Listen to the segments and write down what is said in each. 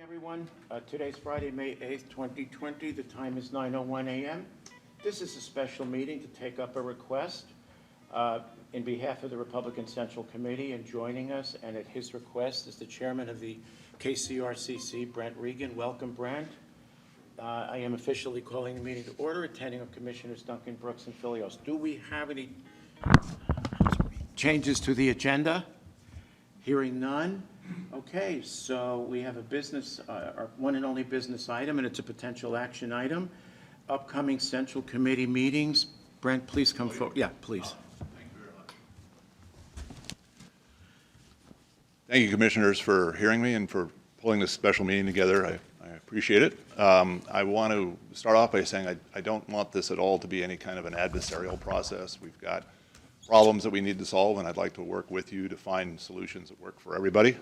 Everyone, today's Friday, May 8th, 2020. The time is 9:01 a.m. This is a special meeting to take up a request in behalf of the Republican Central Committee, and joining us, and at his request, is the chairman of the KCRCC, Brent Regan. Welcome, Brent. I am officially calling the meeting to order, attending of Commissioners Duncan, Brooks, and Filios. Do we have any changes to the agenda? Hearing none. Okay, so we have a business, our one and only business item, and it's a potential action item. Upcoming Central Committee meetings. Brent, please come forward. Yeah, please. Thank you very much. Thank you, Commissioners, for hearing me and for pulling this special meeting together. I appreciate it. I want to start off by saying I don't want this at all to be any kind of an adversarial process. We've got problems that we need to solve, and I'd like to work with you to find solutions that work for everybody.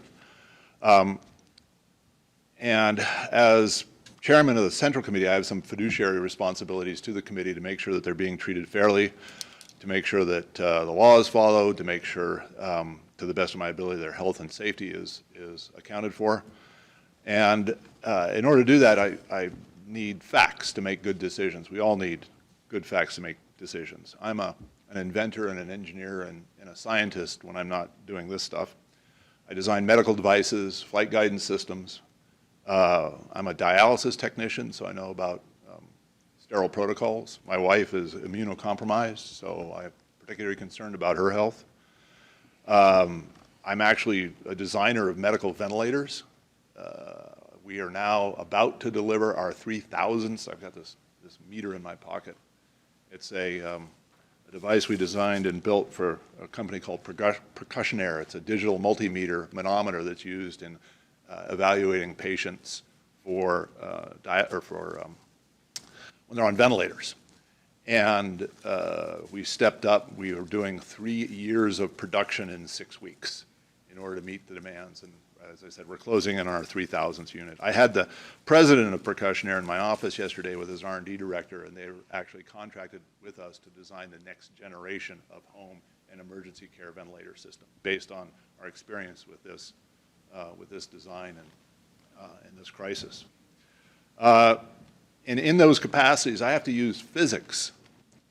And as chairman of the Central Committee, I have some fiduciary responsibilities to the committee to make sure that they're being treated fairly, to make sure that the law is followed, to make sure, to the best of my ability, their health and safety is accounted for. And in order to do that, I need facts to make good decisions. We all need good facts to make decisions. I'm an inventor and an engineer and a scientist when I'm not doing this stuff. I design medical devices, flight guidance systems. I'm a dialysis technician, so I know about sterile protocols. My wife is immunocompromised, so I'm particularly concerned about her health. I'm actually a designer of medical ventilators. We are now about to deliver our 3,000th. I've got this meter in my pocket. It's a device we designed and built for a company called Kootenai. It's a digital multimeter manometer that's used in evaluating patients for when they're on ventilators. And we stepped up. We were doing 3 years of production in 6 weeks in order to meet the demands. And as I said, we're closing in on our 3,000th unit. I had the president of Kootenai in my office yesterday with his R&D director, and they were actually contracted with us to design the next generation of home and emergency care ventilator system based on our experience with this design and this crisis. And in those capacities, I have to use physics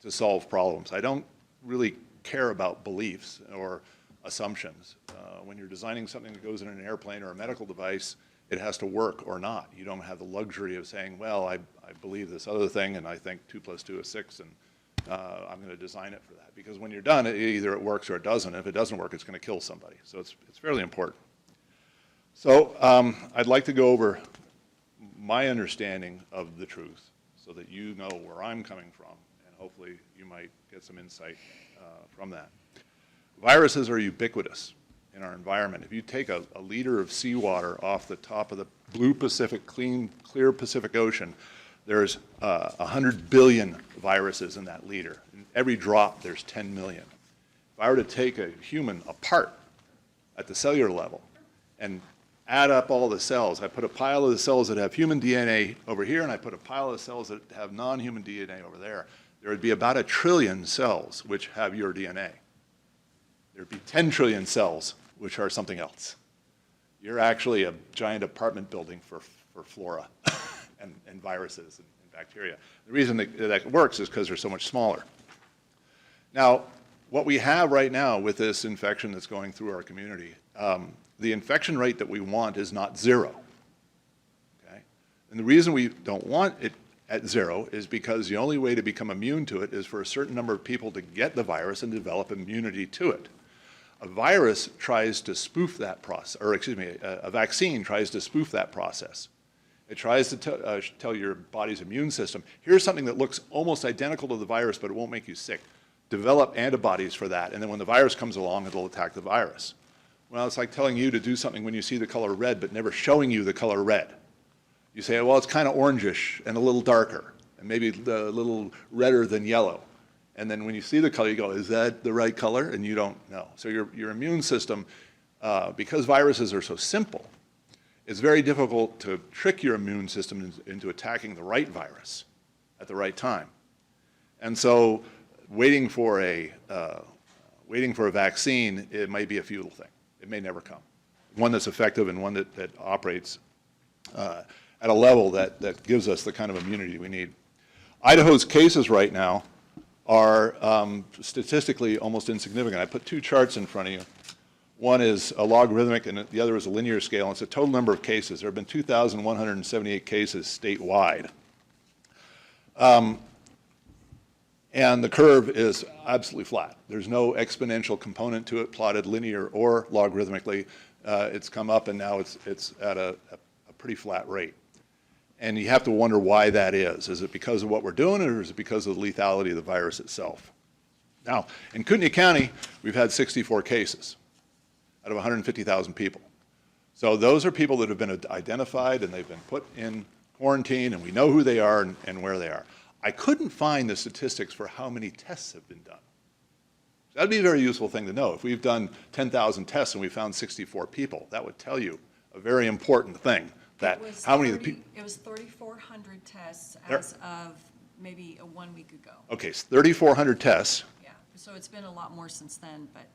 to solve problems. I don't really care about beliefs or assumptions. When you're designing something that goes in an airplane or a medical device, it has to work or not. You don't have the luxury of saying, well, I believe this other thing, and I think 2 + 2 is 6, and I'm going to design it for that. Because when you're done, either it works or it doesn't. If it doesn't work, it's going to kill somebody. So it's fairly important. So I'd like to go over my understanding of the truth so that you know where I'm coming from, and hopefully you might get some insight from that. Viruses are ubiquitous in our environment. If you take a liter of seawater off the top of the blue Pacific, clear Pacific Ocean, there's 100 billion viruses in that liter. In every drop, there's 10 million. If I were to take a human apart at the cellular level and add up all the cells, I put a pile of the cells that have human DNA over here, and I put a pile of cells that have non-human DNA over there, there would be about 1 trillion cells which have your DNA. There'd be 10 trillion cells, which are something else. You're actually a giant apartment building for flora and viruses and bacteria. The reason that works is because they're so much smaller. Now, what we have right now with this infection that's going through our community, the infection rate that we want is not 0. Okay? And the reason we don't want it at 0 is because the only way to become immune to it is for a certain number of people to get the virus and develop immunity to it. A virus tries to spoof that process, or excuse me, a vaccine tries to spoof that process. It tries to tell your body's immune system, here's something that looks almost identical to the virus, but it won't make you sick. Develop antibodies for that, and then when the virus comes along, it'll attack the virus. Well, it's like telling you to do something when you see the color red, but never showing you the color red. You say, well, it's kind of orangish and a little darker, and maybe a little redder than yellow. And then when you see the color, you go, is that the right color? And you don't know. So your immune system, because viruses are so simple, it's very difficult to trick your immune system into attacking the right virus at the right time. And so waiting for a vaccine, it might be a futile thing. It may never come. One that's effective and one that operates at a level that gives us the kind of immunity we need. Idaho's cases right now are statistically almost insignificant. I put two charts in front of you. One is a logarithmic and the other is a linear scale. And it's a total number of cases. There have been 2,178 cases statewide. And the curve is absolutely flat. There's no exponential component to it, plotted linear or logarithmically. It's come up and now it's at a pretty flat rate. And you have to wonder why that is. Is it because of what we're doing, or is it because of the lethality of the virus itself? Now, in Kootenai County, we've had 64 cases out of 150,000 people. So those are people that have been identified and they've been put in quarantine, and we know who they are and where they are. I couldn't find the statistics for how many tests have been done. That'd be a very useful thing to know. If we've done 10,000 tests and we found 64 people, that would tell you a very important thing. That how many of the people? It was 3,400 tests as of maybe 1 week ago. Okay, so 3,400 tests. Yeah, so it's been a lot more since then, but.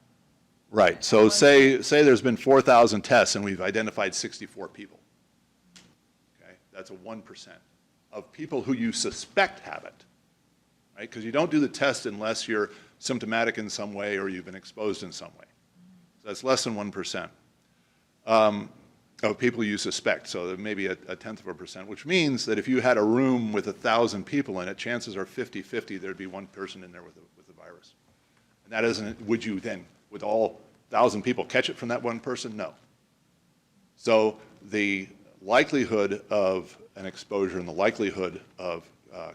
Right, so say there's been 4,000 tests and we've identified 64 people. Okay, that's a 1% of people who you suspect have it, right? Because you don't do the test unless you're symptomatic in some way or you've been exposed in some way. So that's less than 1%. Of people you suspect, so maybe a 0.1%, which means that if you had a room with 1,000 people in it, chances are 50-50 there'd be one person in there with the virus. And that isn't, would you then, would all 1,000 people catch it from that one person? No. So the likelihood of an exposure and the likelihood of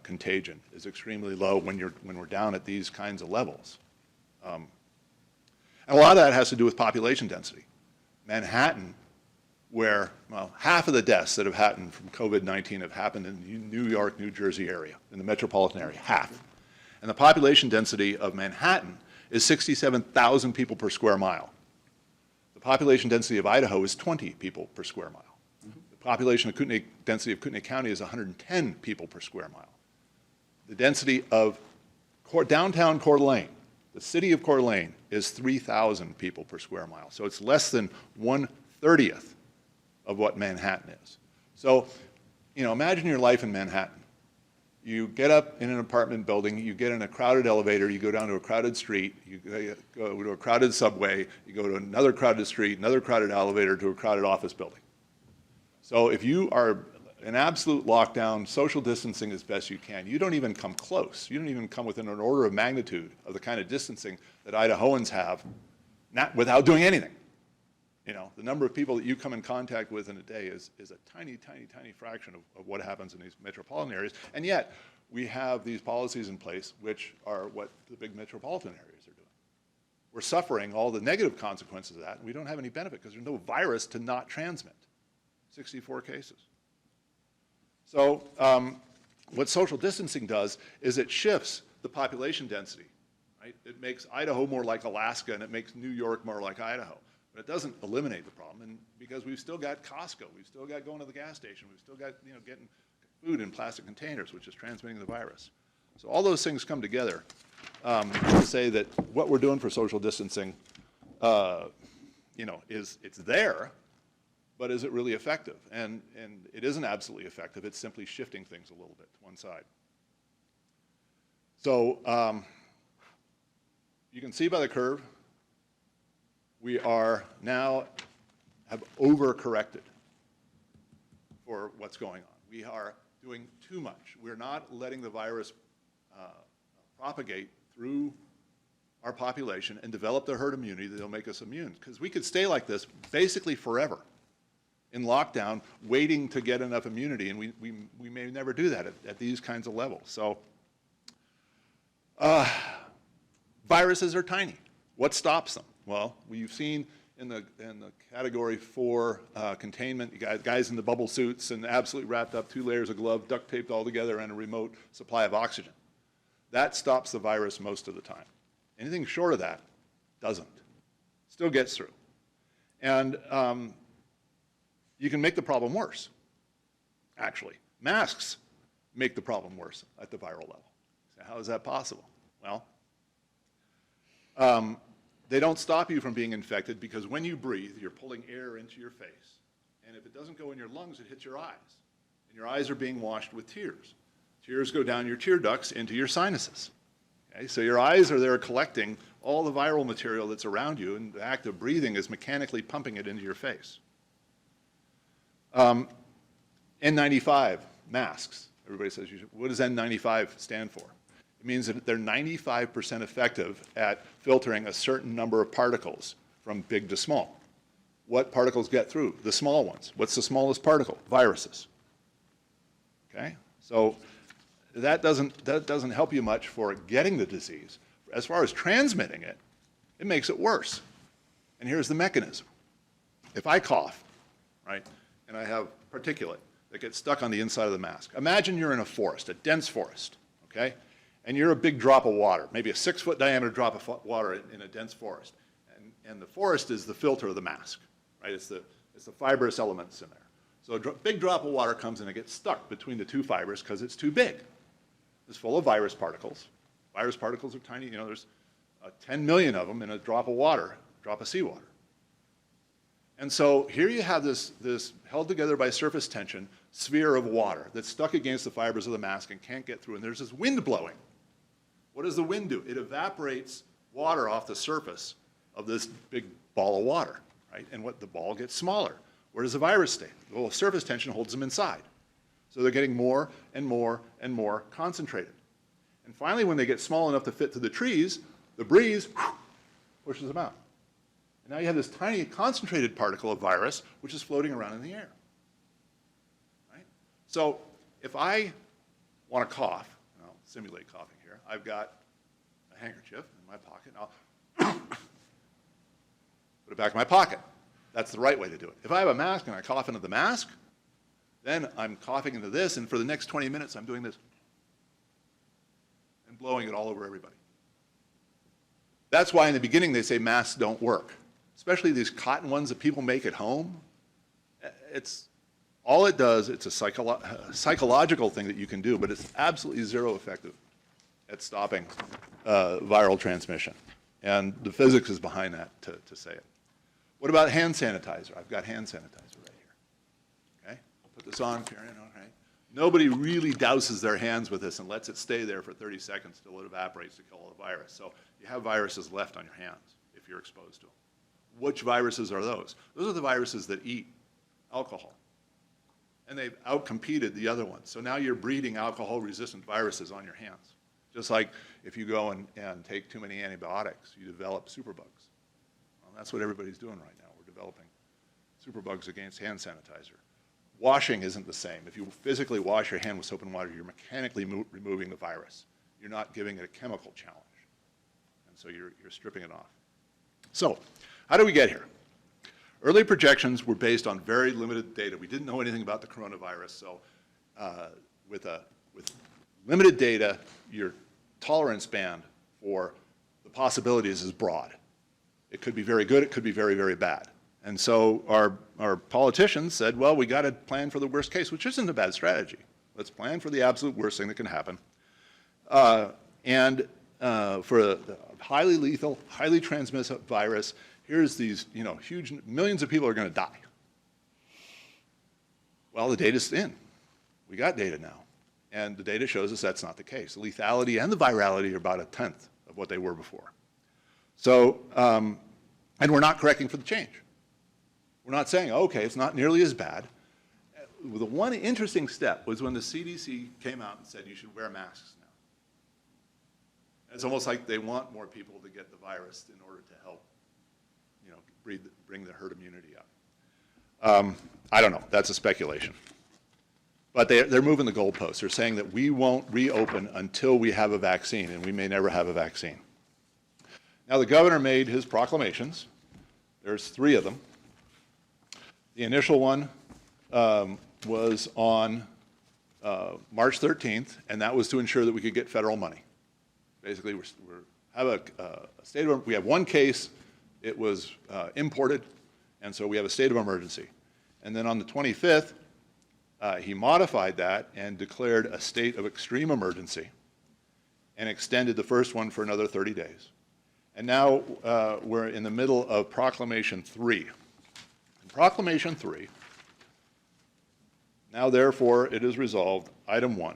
contagion is extremely low when we're down at these kinds of levels. And a lot of that has to do with population density. Manhattan, where, well, half of the deaths that have happened from COVID-19 have happened in the New York, New Jersey area, in the metropolitan area, half. And the population density of Manhattan is 67,000 people per square mile. The population density of Idaho is 20 people per square mile. The population density of Kootenai County is 110 people per square mile. The density of downtown Coeur d'Alene, the city of Coeur d'Alene, is 3,000 people per square mile. So it's less than 1/30th of what Manhattan is. So, you know, imagine your life in Manhattan. You get up in an apartment building, you get in a crowded elevator, you go down to a crowded street, you go to a crowded subway, you go to another crowded street, another crowded elevator, to a crowded office building. So if you are in absolute lockdown, social distancing as best you can, you don't even come close. You don't even come within an order of magnitude of the kind of distancing that Idahoans have, not without doing anything. You know, the number of people that you come in contact with in a day is a tiny, tiny, tiny fraction of what happens in these metropolitan areas. And yet, we have these policies in place which are what the big metropolitan areas are doing. We're suffering all the negative consequences of that, and we don't have any benefit because there's no virus to not transmit. 64 cases. So what social distancing does is it shifts the population density, right? It makes Idaho more like Alaska, and it makes New York more like Idaho. But it doesn't eliminate the problem, and because we've still got Costco, we've still got going to the gas station, we've still got, you know, getting food in plastic containers, which is transmitting the virus. So all those things come together to say that what we're doing for social distancing, you know, it's there, but is it really effective? And it isn't absolutely effective. It's simply shifting things a little bit to one side. So you can see by the curve, we are now have overcorrected for what's going on. We are doing too much. We're not letting the virus propagate through our population and develop the herd immunity that'll make us immune. Because we could stay like this basically forever in lockdown, waiting to get enough immunity, and we may never do that at these kinds of levels. So viruses are tiny. What stops them? Well, you've seen in the category 4 containment, you got guys in the bubble suits and absolutely wrapped up, 2 layers of glove, duct taped all together, and a remote supply of oxygen. That stops the virus most of the time. Anything short of that doesn't. Still gets through. And you can make the problem worse, actually. Masks make the problem worse at the viral level. So how is that possible? Well, they don't stop you from being infected because when you breathe, you're pulling air into your face. And if it doesn't go in your lungs, it hits your eyes. And your eyes are being washed with tears. Tears go down your tear ducts into your sinuses. Okay? So your eyes are there collecting all the viral material that's around you, and the act of breathing is mechanically pumping it into your face. N95 masks. Everybody says, what does N95 stand for? It means that they're 95% effective at filtering a certain number of particles from big to small. What particles get through? The small ones. What's the smallest particle? Viruses. Okay? So that doesn't help you much for getting the disease. As far as transmitting it, it makes it worse. And here's the mechanism. If I cough, right, and I have particulate that gets stuck on the inside of the mask. Imagine you're in a forest, a dense forest, okay? And you're a big drop of water, maybe a 6-foot diameter drop of water in a dense forest. And the forest is the filter of the mask, right? It's the fibrous elements in there. So a big drop of water comes and it gets stuck between the two fibers because it's too big. It's full of virus particles. Virus particles are tiny, you know, there's 10 million of them in a drop of water, a drop of seawater. And so here you have this held together by surface tension sphere of water that's stuck against the fibers of the mask and can't get through, and there's this wind blowing. What does the wind do? It evaporates water off the surface of this big ball of water, right? And the ball gets smaller. Where does the virus stay? Well, surface tension holds them inside. So they're getting more and more and more concentrated. And finally, when they get small enough to fit through the trees, the breeze pushes them out. And now you have this tiny concentrated particle of virus which is floating around in the air. Right? So if I want to cough, and I'll simulate coughing here, I've got a handkerchief in my pocket, and I'll put it back in my pocket. That's the right way to do it. If I have a mask and I cough into the mask, then I'm coughing into this, and for the next 20 minutes I'm doing this and blowing it all over everybody. That's why in the beginning they say masks don't work, especially these cotton ones that people make at home. All it does, it's a psychological thing that you can do, but it's absolutely zero effective at stopping viral transmission. And the physics is behind that to say it. What about hand sanitizer? I've got hand sanitizer right here. Okay? I'll put this on, Karen, okay? Nobody really douses their hands with this and lets it stay there for 30 seconds till it evaporates to kill all the virus. So you have viruses left on your hands if you're exposed to them. Which viruses are those? Those are the viruses that eat alcohol. And they've outcompeted the other ones. So now you're breeding alcohol-resistant viruses on your hands. Just like if you go and take too many antibiotics, you develop superbugs. Well, that's what everybody's doing right now. We're developing superbugs against hand sanitizer. Washing isn't the same. If you physically wash your hand with soap and water, you're mechanically removing the virus. You're not giving it a chemical challenge. And so you're stripping it off. So how do we get here? Early projections were based on very limited data. We didn't know anything about the coronavirus, so with limited data, your tolerance band for the possibilities is broad. It could be very good, it could be very, very bad. And so our politicians said, well, we got to plan for the worst case, which isn't a bad strategy. Let's plan for the absolute worst thing that can happen. For a highly lethal, highly transmissive virus, here's these, huge, millions of people are going to die. Well, the data's in. We got data now. And the data shows us that's not the case. The lethality and the virality are about 1/10 of what they were before. So, and we're not correcting for the change. We're not saying, okay, it's not nearly as bad. The one interesting step was when the CDC came out and said you should wear masks now. It's almost like they want more people to get the virus in order to help, bring the herd immunity up. I don't know. That's a speculation. But they're moving the goalposts. They're saying that we won't reopen until we have a vaccine, and we may never have a vaccine. Now, the governor made his proclamations. There's 3 of them. The initial one was on March 13th, and that was to ensure that we could get federal money. Basically, we have one case. It was imported, and so we have a state of emergency. And then on the 25th, he modified that and declared a state of extreme emergency and extended the first one for another 30 days. And now we're in the middle of Proclamation 3. And Proclamation 3 Now therefore it is resolved, item 1.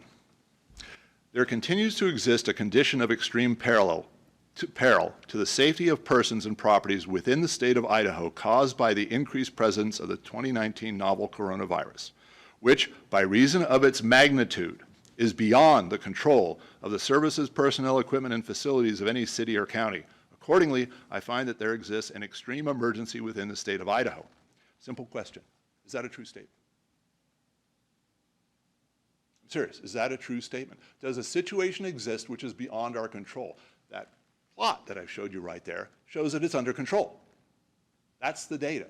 There continues to exist a condition of extreme peril to the safety of persons and properties within the state of Idaho caused by the increased presence of the 2019 novel coronavirus, which, by reason of its magnitude, is beyond the control of the services, personnel, equipment, and facilities of any city or county. Accordingly, I find that there exists an extreme emergency within the state of Idaho. Simple question. Is that a true statement? I'm serious. Is that a true statement? Does a situation exist which is beyond our control? That plot that I showed you right there shows that it's under control. That's the data.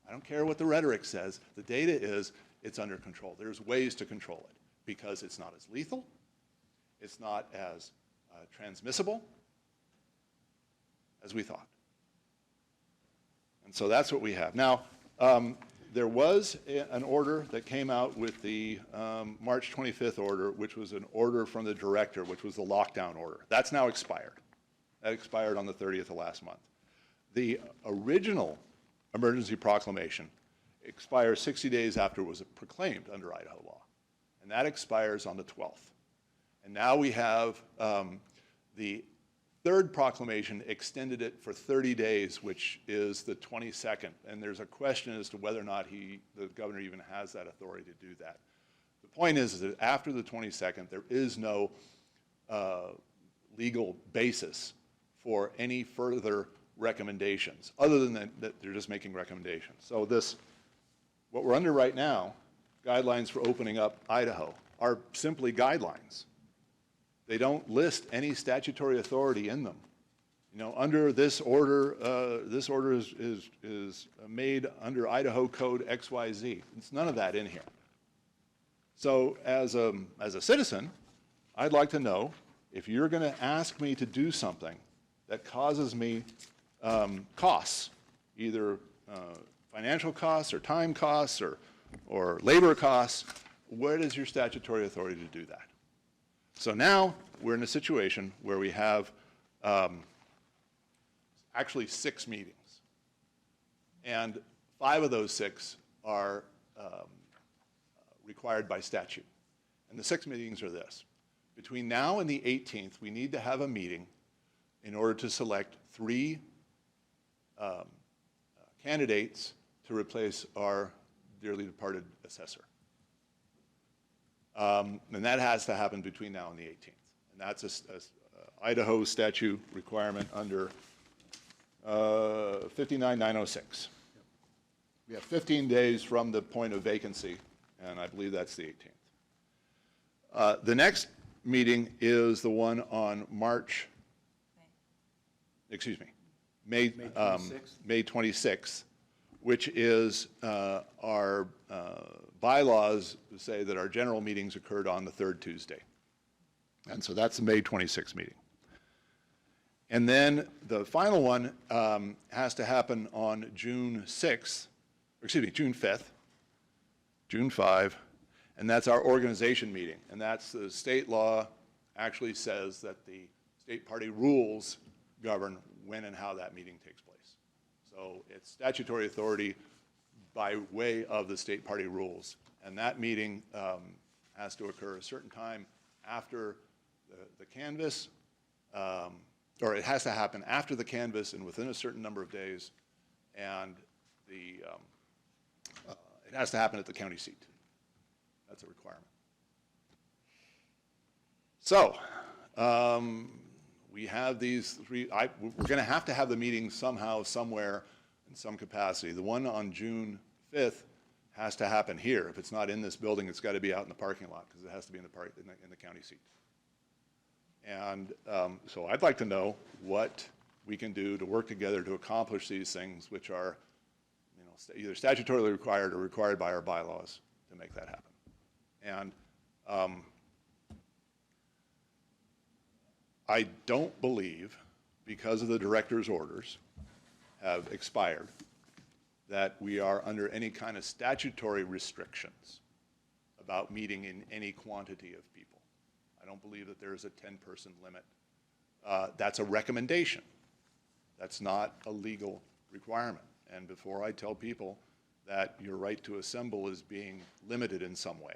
I don't care what the rhetoric says. The data is it's under control. There's ways to control it because it's not as lethal, it's not as transmissible as we thought. And so that's what we have. Now, there was an order that came out with the March 25th order, which was an order from the director, which was the lockdown order. That's now expired. That expired on the 30th of last month. The original emergency proclamation expires 60 days after it was proclaimed under Idaho law. And that expires on the 12th. And now we have the third proclamation extended it for 30 days, which is the 22nd. And there's a question as to whether or not the governor even has that authority to do that. The point is that after the 22nd, there is no legal basis for any further recommendations, other than that they're just making recommendations. So what we're under right now, guidelines for opening up Idaho, are simply guidelines. They don't list any statutory authority in them. You know, under this order is made under Idaho Code XYZ. It's none of that in here. So as a citizen, I'd like to know if you're going to ask me to do something that causes me costs, either financial costs or time costs or labor costs, where is your statutory authority to do that? So now we're in a situation where we have actually 6 meetings. And 5 of those 6 are required by statute. And the 6 meetings are this. Between now and the 18th, we need to have a meeting in order to select 3 candidates to replace our dearly departed assessor. And that has to happen between now and the 18th. And that's a Idaho statute requirement under 59906. We have 15 days from the point of vacancy, and I believe that's the 18th. The next meeting is the one on May 26th, which is our bylaws say that our general meetings occurred on the 3rd Tuesday. And so that's the May 26th meeting. And then the final one has to happen on June 5th, June 5, and that's our organization meeting. And that's the state law actually says that the state party rules govern when and how that meeting takes place. So it's statutory authority by way of the state party rules. And that meeting has to occur a certain time after the canvass, or it has to happen after the canvass and within a certain number of days, and it has to happen at the county seat. That's a requirement. So we have these 3, we're going to have the meeting somehow, somewhere, in some capacity. The one on June 5th has to happen here. If it's not in this building, it's got to be out in the parking lot because it has to be in the county seat. And so I'd like to know what we can do to work together to accomplish these things, which are, you know, either statutorily required or required by our bylaws to make that happen. And I don't believe, because of the director's orders have expired, that we are under any kind of statutory restrictions about meeting in any quantity of people. I don't believe that there is a 10-person limit. That's a recommendation. That's not a legal requirement. And before I tell people that your right to assemble is being limited in some way,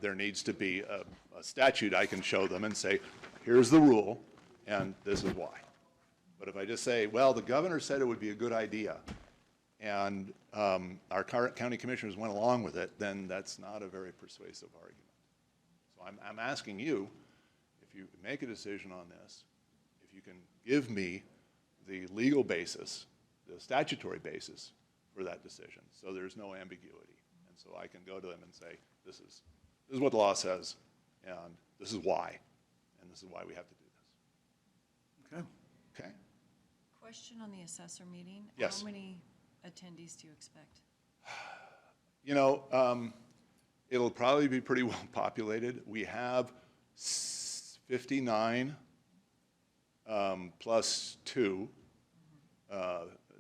there needs to be a statute I can show them and say, here's the rule, and this is why. But if I just say, well, the governor said it would be a good idea, and our current county commissioners went along with it, then that's not a very persuasive argument. So I'm asking you, if you make a decision on this, if you can give me the legal basis, the statutory basis for that decision, so there's no ambiguity. And so I can go to them and say, this is what the law says, and this is why, and this is why we have to do this. Okay. Okay? Question on the assessor meeting. Yes. How many attendees do you expect? You know, it'll probably be pretty well populated. We have 59 plus 2,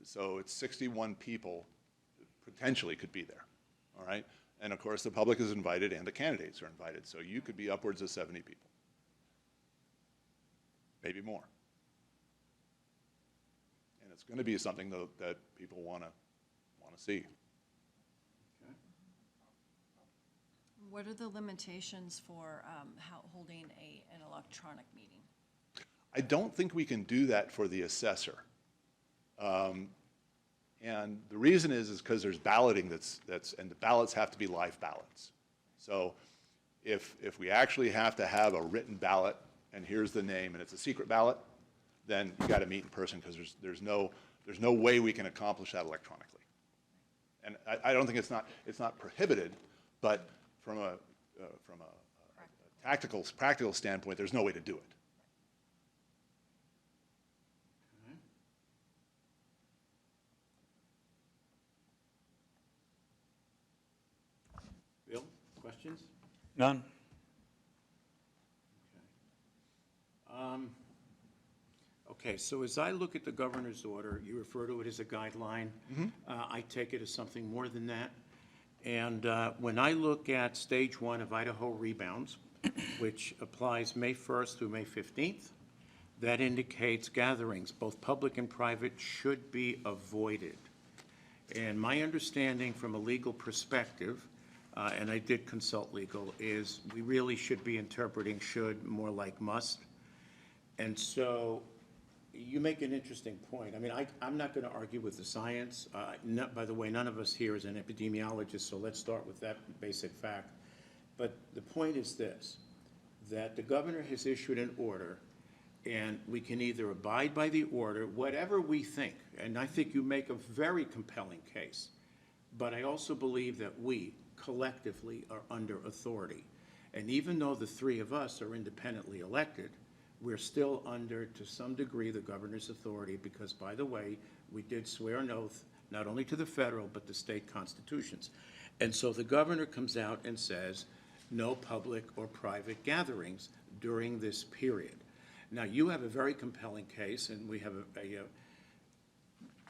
so it's 61 people potentially could be there, all right? And of course, the public is invited and the candidates are invited, so you could be upwards of 70 people, maybe more. And it's going to be something that people want to see. Okay. What are the limitations for holding an electronic meeting? I don't think we can do that for the assessor. And the reason is because there's balloting and the ballots have to be live ballots. So if we actually have to have a written ballot and here's the name and it's a secret ballot, then you got to meet in person because there's no way we can accomplish that electronically. And I don't think it's not prohibited, but from a practical standpoint, there's no way to do it. Bill, questions? None. Okay, so as I look at the governor's order, you refer to it as a guideline. I take it as something more than that. And when I look at stage 1 of Idaho rebounds, which applies May 1st through May 15th, that indicates gatherings, both public and private, should be avoided. And my understanding from a legal perspective, and I did consult legal, is we really should be interpreting should more like must. And so you make an interesting point. I mean, I'm not going to argue with the science. By the way, none of us here is an epidemiologist, so let's start with that basic fact. But the point is this, that the governor has issued an order, and we can either abide by the order, whatever we think, and I think you make a very compelling case, but I also believe that we collectively are under authority. And even though the three of us are independently elected, we're still under, to some degree, the governor's authority because, by the way, we did swear an oath not only to the federal but the state constitutions. And so the governor comes out and says, no public or private gatherings during this period. Now, you have a very compelling case, and we have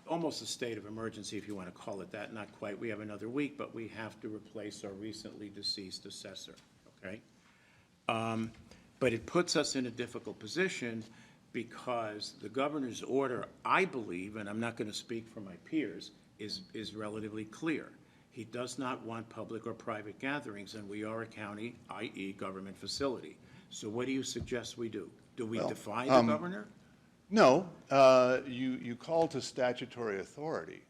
almost a state of emergency, if you want to call it that, not quite. We have another week, but we have to replace our recently deceased assessor, okay? But it puts us in a difficult position because the governor's order, I believe, and I'm not going to speak for my peers, is relatively clear. He does not want public or private gatherings, and we are a county, i.e. government facility. So what do you suggest we do? Do we defy the governor? No, you call to statutory authority,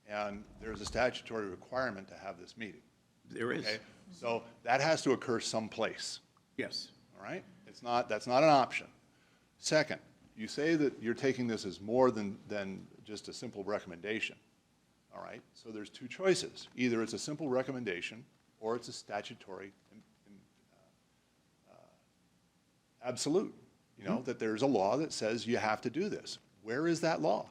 and there's a statutory requirement to have this meeting. There is. Okay? So that has to occur someplace. Yes. All right? That's not an option. Second, you say that you're taking this as more than just a simple recommendation. All right? So there's two choices. Either it's a simple recommendation or it's a statutory absolute. You know, that there's a law that says you have to do this. Where is that law?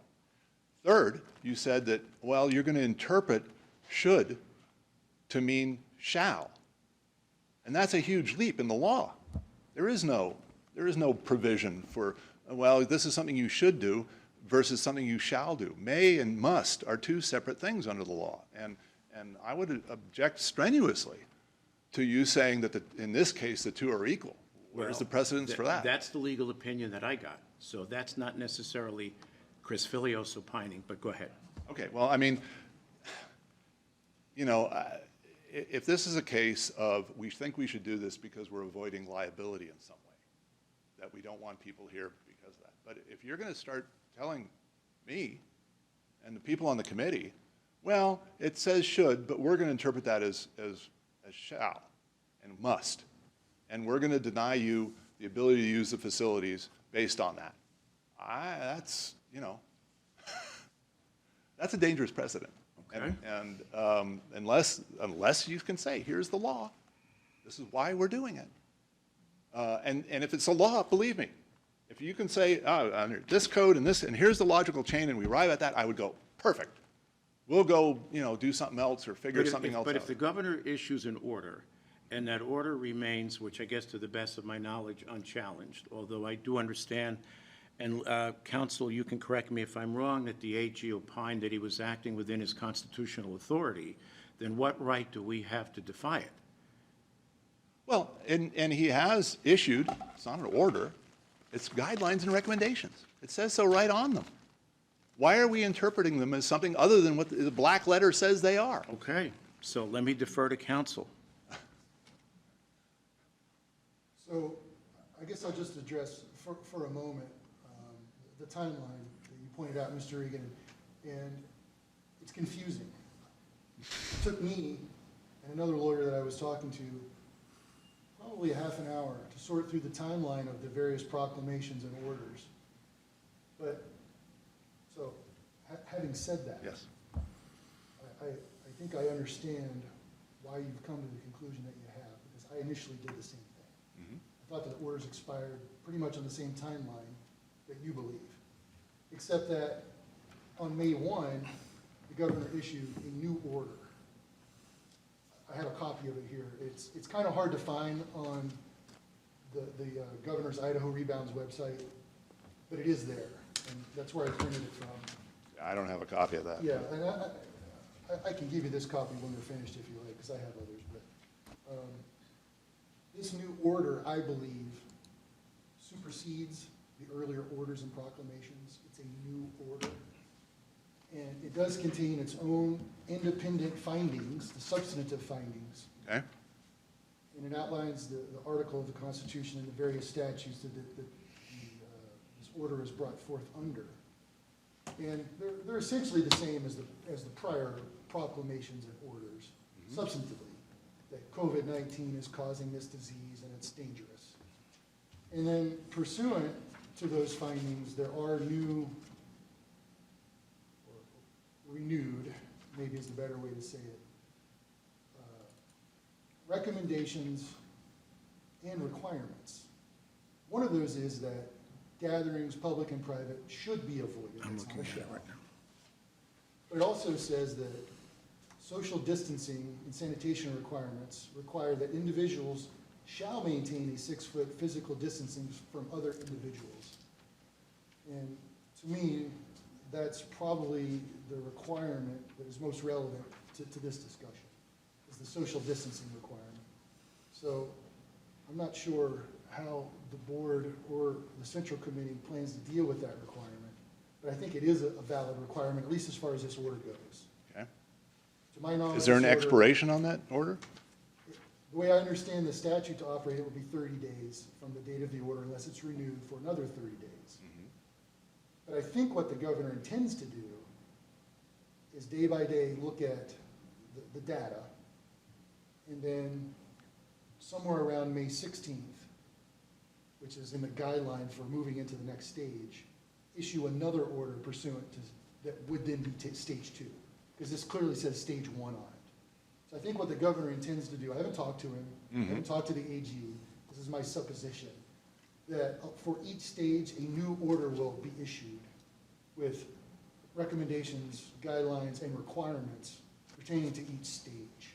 Third, you said that, well, you're going to interpret should to mean shall. And that's a huge leap in the law. There is no provision for, well, this is something you should do versus something you shall do. May and must are two separate things under the law. And I would object strenuously to you saying that in this case the two are equal. Where's the precedence for that? That's the legal opinion that I got. So that's not necessarily Chris Filios opining, but go ahead. Okay, well, I mean, you know, if this is a case of we think we should do this because we're avoiding liability in some way, that we don't want people here because of that. But if you're going to start telling me and the people on the committee, well, it says should, but we're going to interpret that as shall and must, and we're going to deny you the ability to use the facilities based on that. That's, you know, that's a dangerous precedent. Okay. And unless you can say, here's the law, this is why we're doing it. And if it's a law, believe me, if you can say, oh, under this code and this, and here's the logical chain, and we arrive at that, I would go, perfect. We'll go, you know, do something else or figure something else out. But if the governor issues an order, and that order remains, which I guess to the best of my knowledge, unchallenged, although I do understand, and counsel, you can correct me if I'm wrong, that the AG opined that he was acting within his constitutional authority, then what right do we have to defy it? Well, and he has issued, it's not an order, it's guidelines and recommendations. It says so right on them. Why are we interpreting them as something other than what the black letter says they are? Okay, so let me defer to counsel. So I guess I'll just address for a moment the timeline that you pointed out, Mr. Regan, and it's confusing. It took me and another lawyer that I was talking to probably a half an hour to sort through the timeline of the various proclamations and orders. But, so, having said that, Yes. I think I understand why you've come to the conclusion that you have, because I initially did the same thing. I thought that orders expired pretty much on the same timeline that you believe, except that on May 1, the governor issued a new order. I have a copy of it here. It's kind of hard to find on the governor's Idaho Rebounds website, but it is there, and that's where I printed it from. I don't have a copy of that. Yeah, and I can give you this copy when we're finished if you like, because I have others, but this new order, I believe, supersedes the earlier orders and proclamations. It's a new order. And it does contain its own independent findings, the substantive findings. Okay. And it outlines the article of the Constitution and the various statutes that this order is brought forth under. And they're essentially the same as the prior proclamations and orders, substantively, that COVID-19 is causing this disease and it's dangerous. And then pursuant to those findings, there are new, or renewed, maybe is the better way to say it, recommendations and requirements. One of those is that gatherings, public and private, should be avoided. I'm It's not looking a at it shall. right now. But it also says that social distancing and sanitation requirements require that individuals shall maintain a 6-foot physical distancing from other individuals. And to me, that's probably the requirement that is most relevant to this discussion, is the social distancing requirement. So I'm not sure how the board or the central committee plans to deal with that requirement, but I think it is a valid requirement, at least as far as this order goes. Okay. To my knowledge, Is there an this order- expiration on that order? The way I understand the statute to operate, it would be 30 days from the date of the order unless it's renewed for another 30 days. But I think what the governor intends to do is day by day look at the data, and then somewhere around May 16th, which is in the guideline for moving into the next stage, issue another order pursuant to, that would then be stage 2, because this clearly says stage 1 on it. So I think what the governor intends to do, I haven't talked to him, I haven't talked to the AG, this is my supposition, that for each stage, a new order will be issued with recommendations, guidelines, and requirements pertaining to each stage.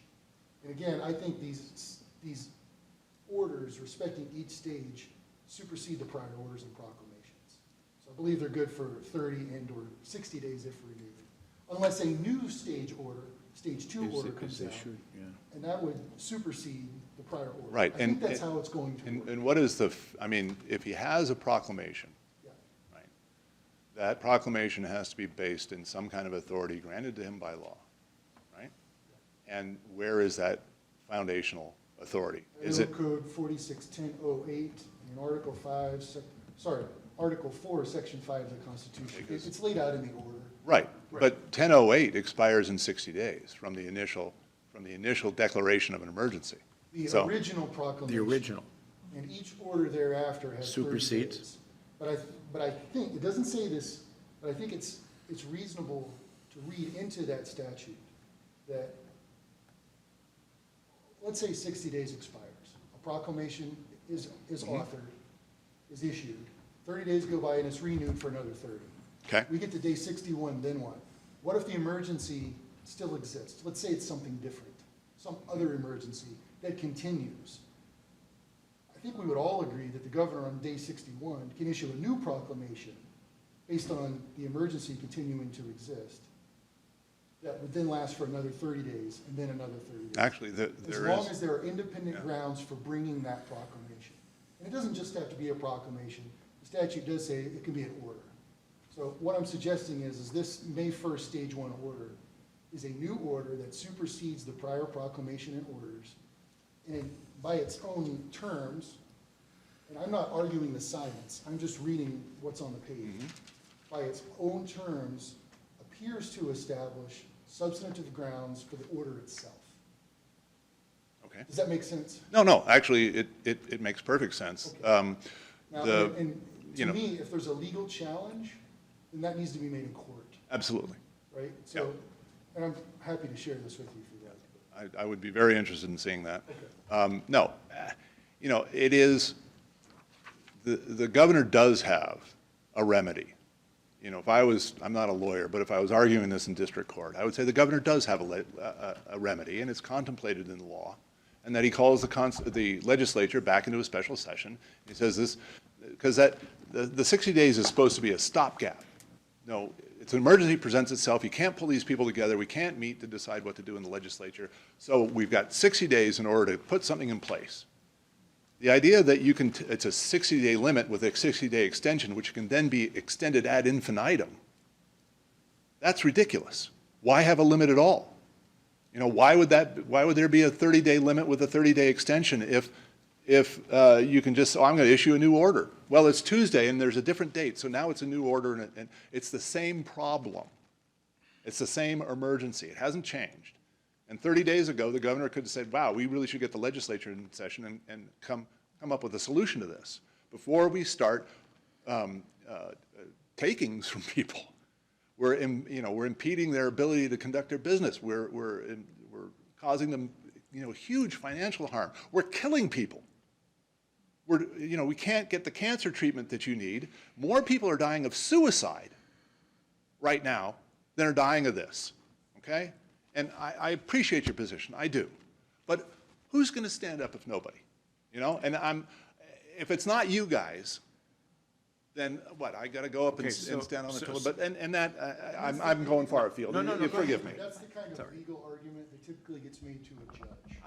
And again, I think these orders respecting each stage supersede the prior orders and proclamations. So I believe they're good for 30 and/or 60 days if renewed, unless a new stage order, stage 2 order comes out, and that would supersede the prior order. Right. I think that's how it's going to work. And what is the, I mean, if he has a proclamation, Yeah. right, that proclamation has to be based in some kind of authority granted to him by law, right? And where is that foundational authority? Is Idaho it, Code 461008 in Article 5, Article 4, Section 5 of the Constitution. It's laid out in the order. right, but 1008 expires in 60 days from the initial declaration of an emergency. The So- original proclamation. The original. And each order thereafter has 30 Supersedes. days. But I think, it doesn't say this, but I think it's reasonable to read into that statute that, let's say 60 days expires. A proclamation is authored, is issued. 30 days go by and it's renewed for another 30. Okay. We get to day 61, then what? What if the emergency still exists? Let's say it's something different, some other emergency that continues. I think we would all agree that the governor on day 61 can issue a new proclamation based on the emergency continuing to exist. That would then last for another 30 days and then another 30 days. Actually, As there long is, as there are independent Yeah. grounds for bringing that proclamation. And it doesn't just have to be a proclamation. The statute does say it can be an order. So what I'm suggesting is this May 1st Stage 1 order is a new order that supersedes the prior proclamation and orders. And by its own terms, and I'm not arguing the science, I'm just reading what's on the page. By its own terms, appears to establish substantive grounds for the order itself. okay. Does that make sense? No, actually, it makes perfect sense. Okay. Now, The- and you to know- me, if there's a legal challenge, then that needs to be made in court, Absolutely. right? So, and I'm happy to share this with you if you'd like. I would be very interested in seeing that. Okay. No, it is, the governor does have a remedy. If I'm not a lawyer, but if I was arguing this in district court, I would say the governor does have a remedy, and it's contemplated in the law, and that he calls the legislature back into a special session. He says this, because the 60 days is supposed to be a stopgap. No, it's an emergency presents itself. You can't pull these people together. We can't meet to decide what to do in the legislature. So we've got 60 days in order to put something in place. The idea that it's a 60-day limit with a 60-day extension, which can then be extended ad infinitum, that's ridiculous. Why have a limit at all? Why would there be a 30-day limit with a 30-day extension if you can just, I'm going to issue a new order. Well, it's Tuesday and there's a different date, so now it's a new order and it's the same problem. It's the same emergency. It hasn't changed. And 30 days ago, the governor could have said, wow, we really should get the legislature in session and come up with a solution to this before we start takings from people. We're impeding their ability to conduct their business. We're causing them, huge financial harm. We're killing people. We can't get the cancer treatment that you need. More people are dying of suicide right now than are dying of this, okay? And I appreciate your position, I do. But who's going to stand up if nobody? And if it's not you guys, then what? I got to go up and stand on the pillar. But I'm going far afield. No, You forgive me. That's the kind of legal argument that typically gets made to a judge.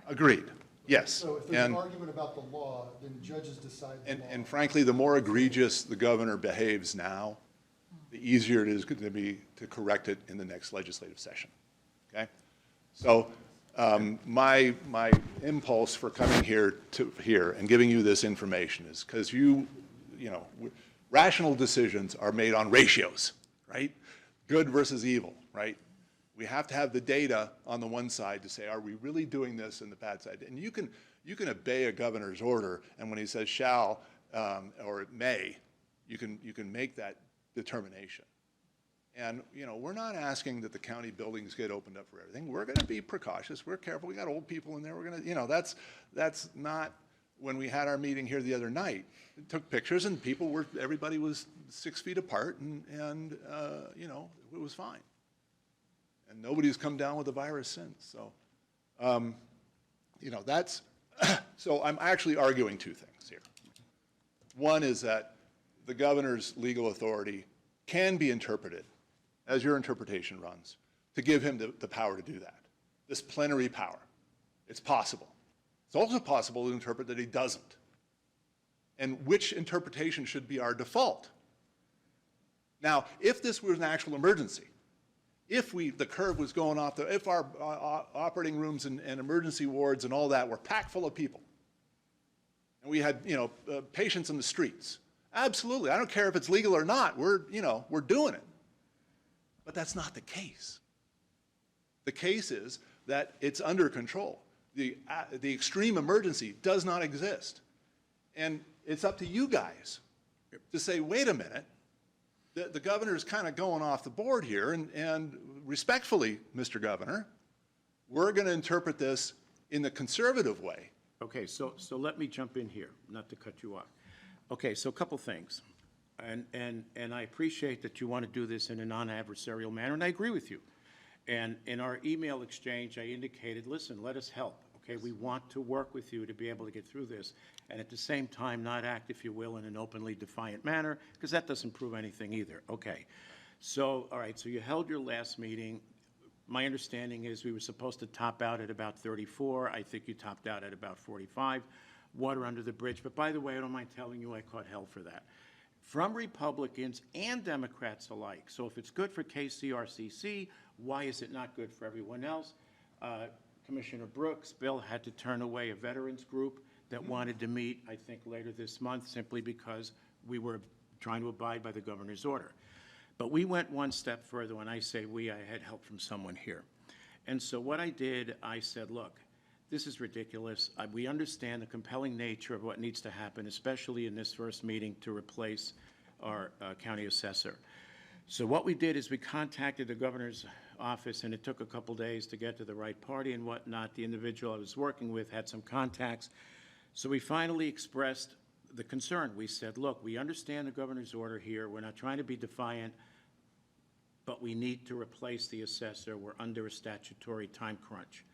Agreed. Yes. So if there's an argument about the law, then judges decide the law. And frankly, the more egregious the governor behaves now, the easier it is going to be to correct it in the next legislative session. Okay? So my impulse for coming here and giving you this information is because rational decisions are made on ratios, right? Good versus evil, right? We have to have the data on the one side to say, are we really doing this, and the bad side? And you can obey a governor's order, and when he says shall or may, you can make that determination. And we're not asking that the county buildings get opened up for everything. We're going to be precautious. We're careful. We got old people in there. We're going to, that's not. When we had our meeting here the other night, it took pictures, and everybody was 6 feet apart, and it was fine. And nobody's come down with the virus since. So, that's, so I'm actually arguing two things here. One is that the governor's legal authority can be interpreted, as your interpretation runs, to give him the power to do that, this plenary power. It's possible. It's also possible to interpret that he doesn't. And which interpretation should be our default? Now, if this was an actual emergency, the curve was going off, if our operating rooms and emergency wards and all that were packed full of people, and we had, patients in the streets, absolutely, I don't care if it's legal or not, we're doing it. But that's not the case. The case is that it's under control. The extreme emergency does not exist. And it's up to you guys to say, wait a minute, the governor's kind of going off the board here, and respectfully, Mr. Governor, we're going to interpret this in the conservative way. Okay, so let me jump in here, not to cut you off. Okay, so a couple things. And I appreciate that you want to do this in a non-adversarial manner, and I agree with you. And in our email exchange, I indicated, listen, let us help, okay? We want to work with you to be able to get through this, and at the same time, not act, if you will, in an openly defiant manner, because that doesn't prove anything either. Okay. So, all right, so you held your last meeting. My understanding is we were supposed to top out at about 34. I think you topped out at about 45. Water under the bridge. But by the way, I don't mind telling you I caught hell for that, from Republicans and Democrats alike. So if it's good for KCRCC, why is it not good for everyone else? Commissioner Brooks' bill had to turn away a veterans group that wanted to meet, I think, later this month, simply because we were trying to abide by the governor's order. But we went one step further. When I say we, I had help from someone here. And so what I did, I said, look, this is ridiculous. We understand the compelling nature of what needs to happen, especially in this first meeting, to replace our county assessor. So what we did is we contacted the governor's office, and it took a couple days to get to the right party and whatnot. The individual I was working with had some contacts. So we finally expressed the concern. We said, look, we understand the governor's order here. We're not trying to be defiant, but we need to replace the assessor. We're under a statutory time crunch.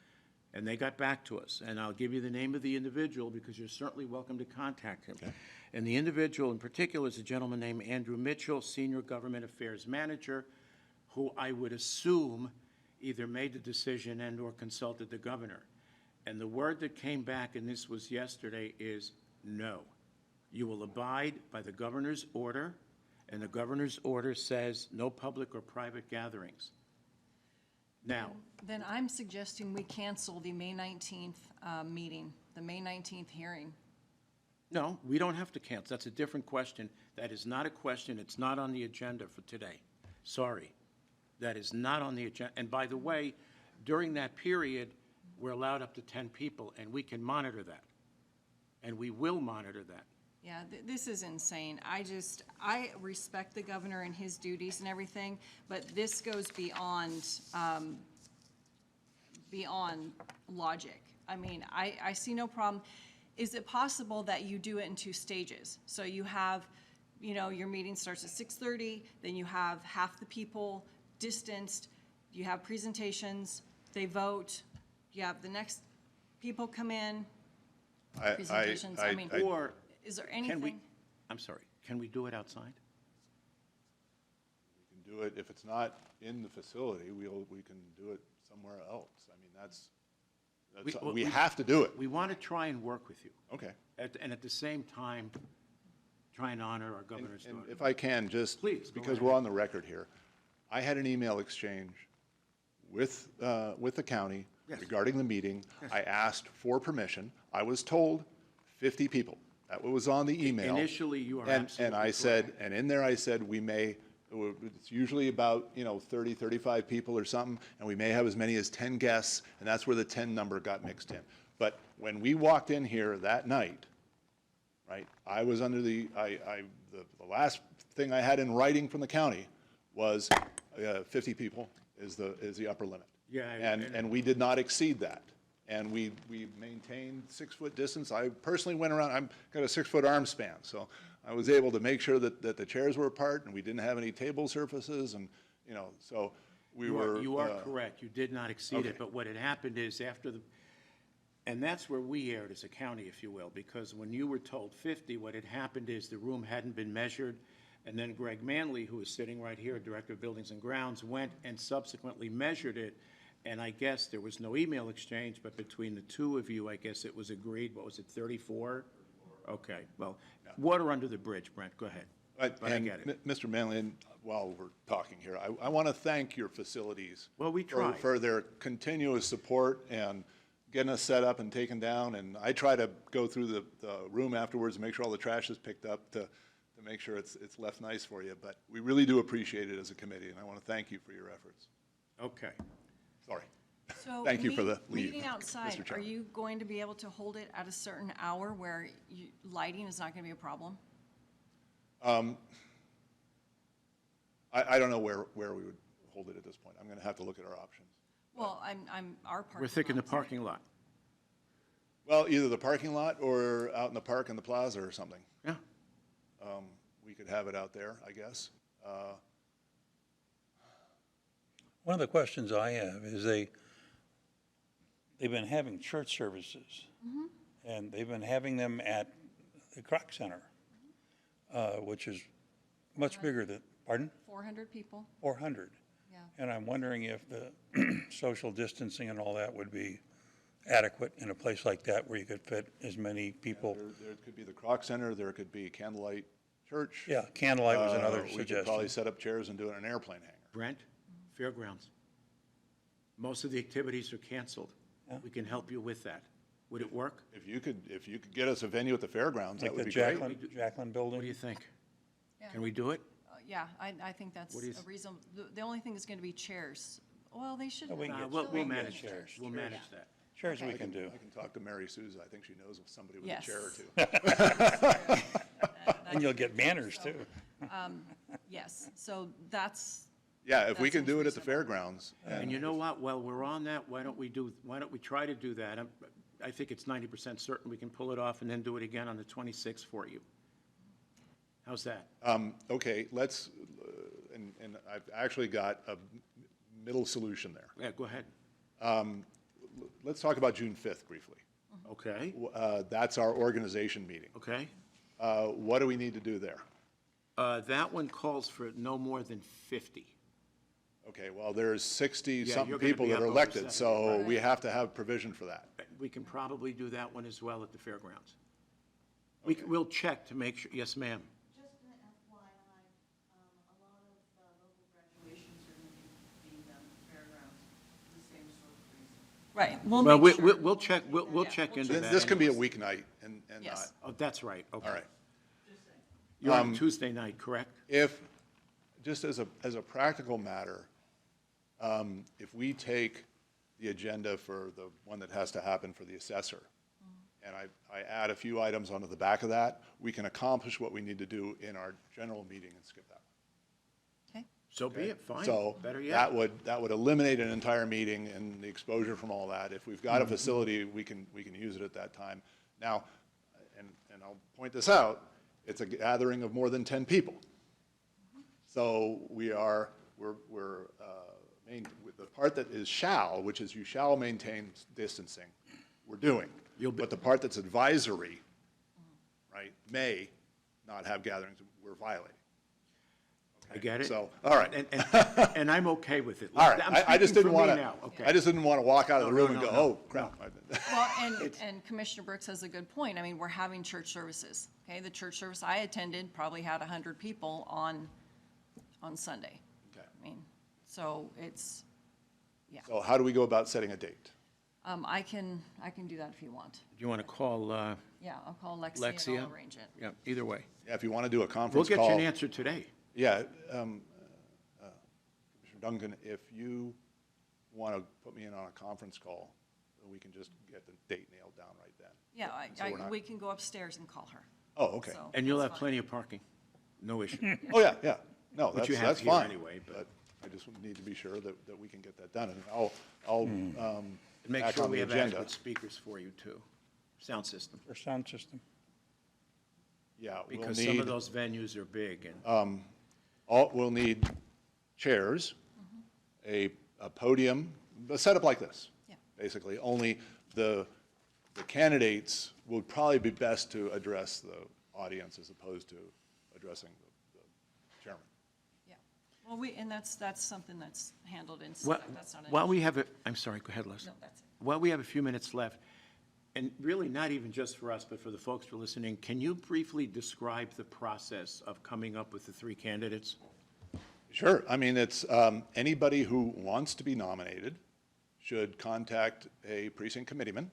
And they got back to us, and I'll give you the name of the individual because you're certainly welcome to contact him. Okay. And the individual in particular is a gentleman named Andrew Mitchell, Senior Government Affairs Manager, who I would assume either made the decision and or consulted the governor. And the word that came back, and this was yesterday, is no. You will abide by the governor's order, and the governor's order says no public or private gatherings. Now, Then I'm suggesting we cancel the May 19th meeting, the May 19th hearing. no, we don't have to cancel. That's a different question. That is not a question. It's not on the agenda for today. Sorry. That is not on the agenda. And by the way, during that period, we're allowed up to 10 people, and we can monitor that. And we will monitor that. Yeah, this is insane. I respect the governor and his duties and everything, but this goes beyond logic. I mean, I see no problem. Is it possible that you do it in 2 stages? So you have, your meeting starts at 6:30, then you have half the people distanced, you have presentations, they vote, you have the next people come in, presentations. Or is there anything? I'm sorry, can we do it outside? We can do it, if it's not in the facility, we can do it somewhere else. I mean, we have to do it. We want to try and work with you. Okay. And at the same time, try and honor our governor's And order. if I can, just Please, go because ahead. we're on the record here, I had an email exchange with the county Yes. regarding the meeting. I asked for permission. I was told 50 people. That was on the email. Initially, you are And absolutely I said, correct. and in there I said, it's usually about, 30, 35 people or something, and we may have as many as 10 guests, and that's where the 10 number got mixed in. But when we walked in here that night, right, I was under the last thing I had in writing from the county was 50 people is the upper limit. Yeah, And we did not exceed that. And we maintained 6-foot distance. I personally went around, I've got a 6-foot arm span, so I was able to make sure that the chairs were apart and we didn't have any table surfaces and, so we were. You are correct. You did not exceed okay. it. But what had happened is and that's where we erred as a county, if you will, because when you were told 50, what had happened is the room hadn't been measured. And then Greg Manley, who is sitting right here, Director of Buildings and Grounds, went and subsequently measured it. And I guess there was no email exchange, but between the two of you, I guess it was agreed, what was it, 34? Okay, well, water under the bridge, Brent, go ahead. but I And get it. Mr. Manley, while we're talking here, I want to thank your facilities. Well, we for- try. For their continuous support and getting us set up and taken down. And I try to go through the room afterwards and make sure all the trash is picked up to make sure it's left nice for you. But we really do appreciate it as a committee, and I want to thank you for your efforts. Okay. Sorry. So Thank you for the lead, meeting outside, Mr. are Chairman. you going to be able to hold it at a certain hour where lighting is not going to be a problem? I don't know where we would hold it at this point. I'm going to have to look at our options. Well, our parking We're thinking the lot's- parking lot. Well, either the parking lot or out in the park in the plaza or something. Yeah. We could have it out there, I guess. One of the questions I have is they've been having church services, and they've been having them at the Croc Center, which is much bigger than, pardon? 400 people, 400. yeah. And I'm wondering if the social distancing and all that would be adequate in a place like that where you could fit as many people. There could be the Croc Center, there could be Candlelight Church. Yeah, candlelight was another We could probably suggestion. set up chairs and do it in an airplane hangar. Brent, fairgrounds. Most of the activities are canceled. Yeah. We can help you with that. Would it work? If you could get us a venue at the fairgrounds, that Like would the be great. Jacqueline What do you building. think? Yeah. Can we do it? Yeah, I think that's What do you a reason, the only thing is going to be chairs. Well, they should. No, we can get- We'll we can get manage that. chairs. We'll manage that. Chairs we can do. I can talk to Mary Suze, I think she knows of somebody with a Yes. chair or two. And you'll get banners too. Yes, so that's, Yeah, if we That can do seems it at the reasonable. fairgrounds. And you know what? While we're on that, why don't we try to do that? I think it's 90% certain we can pull it off and then do it again on the 26th for you. How's that? Okay, let's, and I've actually got a middle solution there. Yeah, go ahead. Let's talk about June 5th briefly. Okay, That's our organization meeting. okay. What do we need to do there? That one calls for no more than 50. Okay, well, there's you're 60-something gonna people be that up are over elected, 70, so right. we have to have provision for that. We can probably do that one as well at the fairgrounds. We'll check to make sure, yes, ma'am. Just an FYI, a lot of local graduations are going to be done at the fairgrounds for the same sort of reason. right, we'll Well, make sure. we'll check, we'll Yeah, check we'll into check. that. This can be a anyways. weeknight and not, Yes. Oh, that's right, okay. all right. You're on Tuesday night, correct? If, just as a practical matter, if we take the agenda for the one that has to happen for the assessor, and I add a few items onto the back of that, we can accomplish what we need to do in our general meeting and skip that one. Okay, So be it, fine. So Better that yet. would eliminate an entire meeting and the exposure from all that. If we've got a facility, we can use it at that time. Now, and I'll point this out, it's a gathering of more than 10 people. So we're the part that is shall, which is you shall maintain distancing, we're doing. But the part that's advisory, right, may not have gatherings, we're violating. I get it. So, all right. And I'm okay with it. All right, I'm I just speaking didn't for me want now, to, okay. I just didn't want to walk out of the No, room no, and go, no, oh, crap. well, and Commissioner Brooks has a good point. I mean, we're having church services, okay? The church service I attended probably had 100 people on Sunday. Okay. I mean, so it's, yeah. So how do we go about setting a date? I can do that if you want. Do you want to call Yeah, I'll call Lexi and Lexia? I'll arrange it. Yeah, either way. Yeah, if you want to do a We'll conference get you call. an answer today. Yeah, Commissioner Duncan, if you want to put me in on a conference call, we can just get the date nailed down right then. Yeah, So we're not- we can go upstairs and call her. Oh, okay. So And you'll that's have fine. plenty of parking. No issue. Oh, yeah, yeah. No, Which you that's have here fine. anyway, but- I just need to be sure that we can get that done. And I'll And make back sure on we the have agenda. adequate speakers for you, too. Sound system. For sound system. Yeah, we'll Because some of need, those venues are big and. we'll need chairs, a podium, a setup like this. Yeah. Basically, only the candidates would probably be best to address the audience as opposed to addressing the chairman. Yeah. Well, and that's something that's handled in, Well, that's not an While issue. we have I'm sorry, go ahead, Les. No, that's it. While we have a few minutes left, And really not even just for us, but for the folks who are listening, can you briefly describe the process of coming up with the three candidates? Sure. I mean, it's anybody who wants to be nominated should contact a precinct committeeman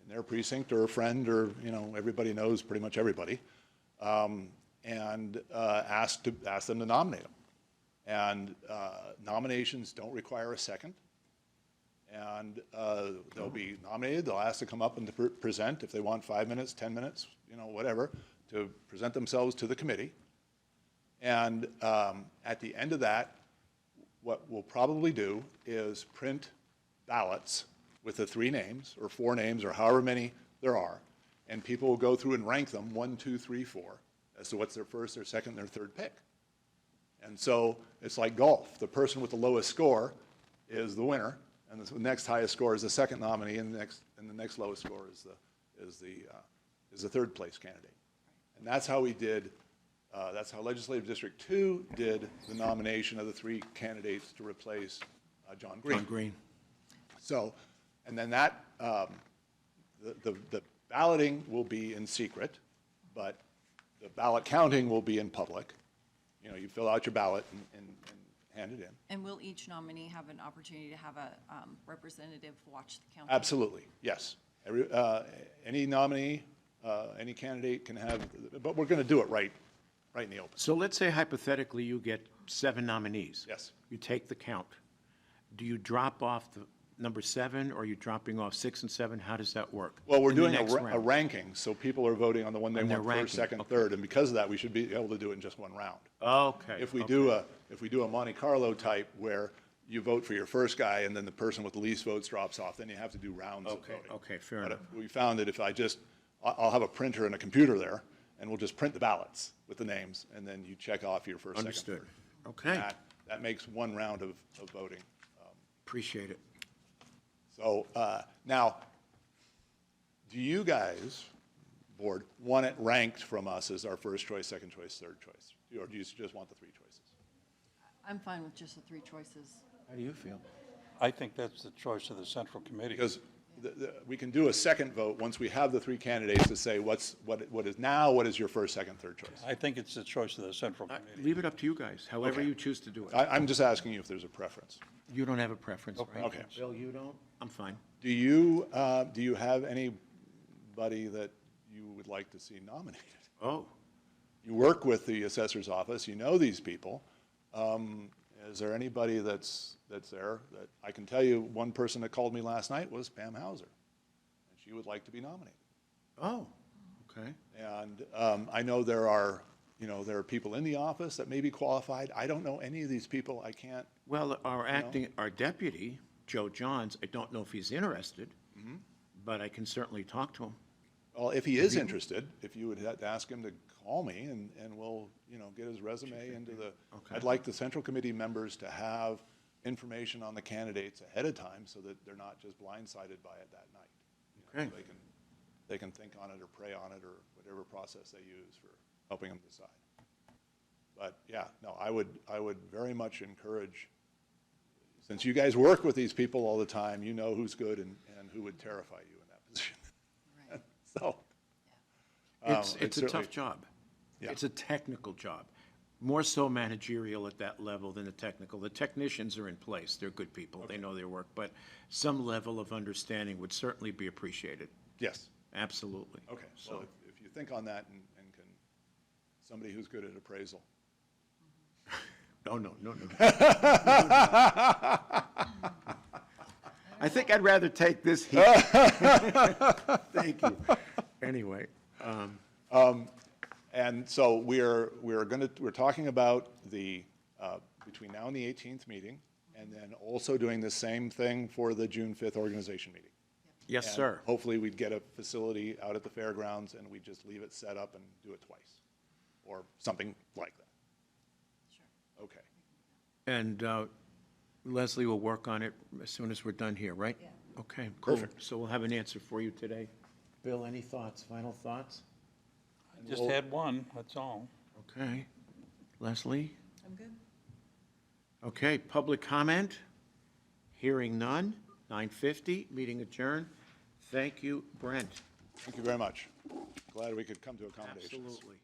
in their precinct or a friend or, everybody knows pretty much everybody, and ask them to nominate them. And nominations don't require a second. And they'll be nominated, they'll ask to come up and to present if they want 5 minutes, 10 minutes, whatever, to present themselves to the committee. And at the end of that, what we'll probably do is print ballots with the 3 names or 4 names or however many there are, and people will go through and rank them 1, 2, 3, 4 as to what's their first, their second, their third pick. And so it's like golf. The person with the lowest score is the winner, and the next highest score is the second nominee, and the next lowest score is the third place candidate. And that's how we did. That's how Legislative District 2 did the nomination of the 3 candidates to replace John Green. John Green. So, and then that the balloting will be in secret, but the ballot counting will be in public. You fill out your ballot and hand it in. And will each nominee have an opportunity to have a representative watch the counting? Absolutely, yes. Any nominee, any candidate can have, but we're going to do it right in the open. So let's say hypothetically you get 7 nominees. Yes. You take the count. Do you drop off the number 7, or are you dropping off 6 and 7? How does that work? Well, we're in the doing next a round? ranking, so people are voting on the one they On their want first, ranking, second, okay. third, and because of that, we should be able to do it in just one round. Okay. If we okay. do a Monte Carlo type where you vote for your first guy and then the person with the least votes drops off, then you have to do rounds of Okay, voting. okay, fair But enough. we found that if I'll have a printer and a computer there, and we'll just print the ballots with the names, and then you check off your first, second, Understood. third. Okay, That makes one round of voting. appreciate it. So now, do you guys, board, want it ranked from us as our first choice, second choice, third choice? Or do you just want the 3 choices? I'm fine with just the 3 choices. How do you feel? I think that's the choice of the Central Committee. Because we can do a second vote once we have the 3 candidates to say what is your first, second, third choice? I think it's the choice of the Central Committee. Leave it up to you guys, however Okay. you choose to do it. I'm just asking you if there's a preference. You don't have a preference, right? Okay. Bill, you don't? I'm fine. Do you have anybody that you would like to see nominated? Oh, You work with the assessor's office, you know these people. Is there anybody that's there that, I can tell you, one person that called me last night was Pam Hauser, and she would like to be nominated. oh, okay. And I know there are people in the office that may be qualified. I don't know any of these people. I can't. Well, our deputy, Joe Johns, I don't know if he's interested, but I can certainly talk to him. Well, if he is interested, if you would have to ask him to call me and we'll, get his resume into the, Okay. I'd like the Central Committee members to have information on the candidates ahead of time so that they're not just blindsided by it that night. Okay. They can think on it or pray on it or whatever process they use for helping them decide. But yeah, no, I would very much encourage, since you guys work with these people all the time, you know who's good and who would terrify you in that position. Right. So. It's a certainly- tough job. Yeah. It's a technical job, more so managerial at that level than the technical. The technicians are in place, they're good people, they know their work, but some level of understanding would certainly be appreciated, Yes, absolutely. okay, so if you think on that and can, somebody who's good at appraisal. No. I think I'd rather take this heat. Thank you. Anyway, And so we're talking about the, between now and the 18th meeting, and then also doing the same thing for the June 5th organization meeting. yes, And sir. hopefully we'd get a facility out at the fairgrounds and we just leave it set up and do it twice, or something like that. Sure. Okay. And Leslie will work on it as soon as we're done here, right? Yeah. Okay, cool. Perfect. So we'll have an answer for you today. Bill, any thoughts, final thoughts? I just had one, that's all. Okay. Leslie? I'm good. Okay, public comment? Hearing none. 9:50, meeting adjourned. Thank you, Brent. Thank you very much. Glad we could come to accommodations. Absolutely.